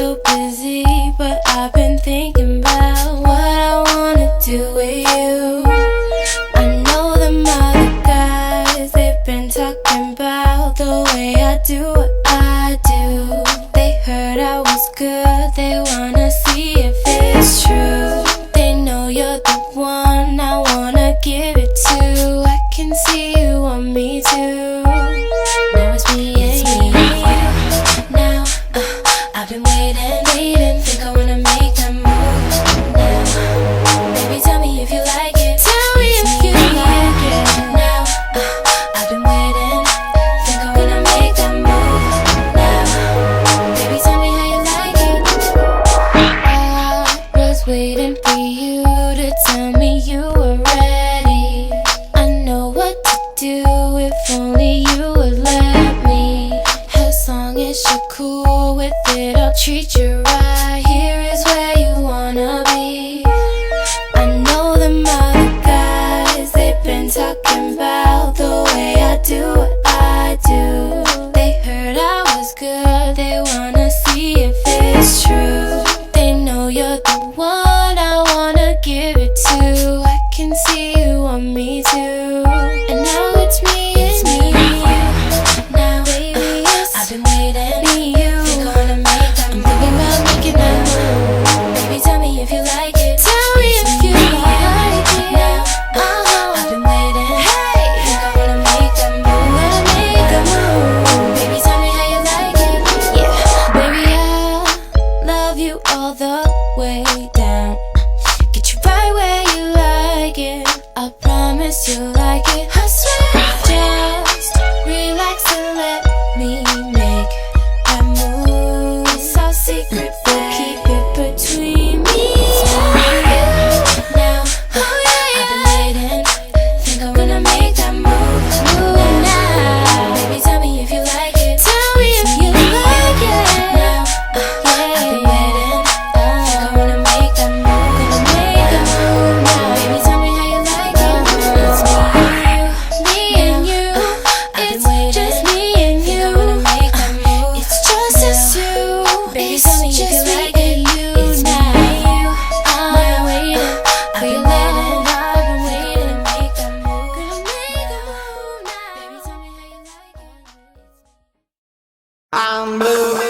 so busy, but I've been thinking about what I wanna do with you. I know them other guys, they've been talking about the way I do what I do. They heard I was good, they wanna see if it's true. They know you're the one I wanna give it to. I can see you want me too. Now it's me and you. Now I've been waiting, think I wanna make that move now. Baby, tell me if you like it. Tell me if you like it. Now I've been waiting, think I wanna make that move now. Baby, tell me how you like it. I was waiting for you to tell me you were ready. I know what to do if only you would let me. As long as you're cool with it, I'll treat you right. Here is where you wanna be. I know them other guys, they've been talking about the way I do what I do. They heard I was good, they wanna see if it's true. They know you're the one I wanna give it to. I can see you want me too. And now it's me and you. Now baby, I've been waiting. Me and you. Think I wanna make that move. I'm thinking about making that move. Baby, tell me if you like it. Tell me if you like it. Now I've been waiting. Hey, think I wanna make that move. Make that move. Baby, tell me how you like it. Yeah, baby, I love you all the way down. Get you right where you like it. I promise you like it. I swear, just relax and let me make that move. It's our secret, but keep it between me and you. Now, I've been waiting. Think I wanna make that move now. Baby, tell me if you like it. Tell me if you like it. Now, I've been waiting. Think I wanna make that move. Gonna make that move now. Baby, tell me how you like it. It's me and you. It's just me and you. Think I wanna make that move. It's just us two. Baby, tell me if you like it. It's me and you. I'm waiting for your love. I've been waiting to make that move. Gonna make that move now. Baby, tell me how you like it. I'm moving.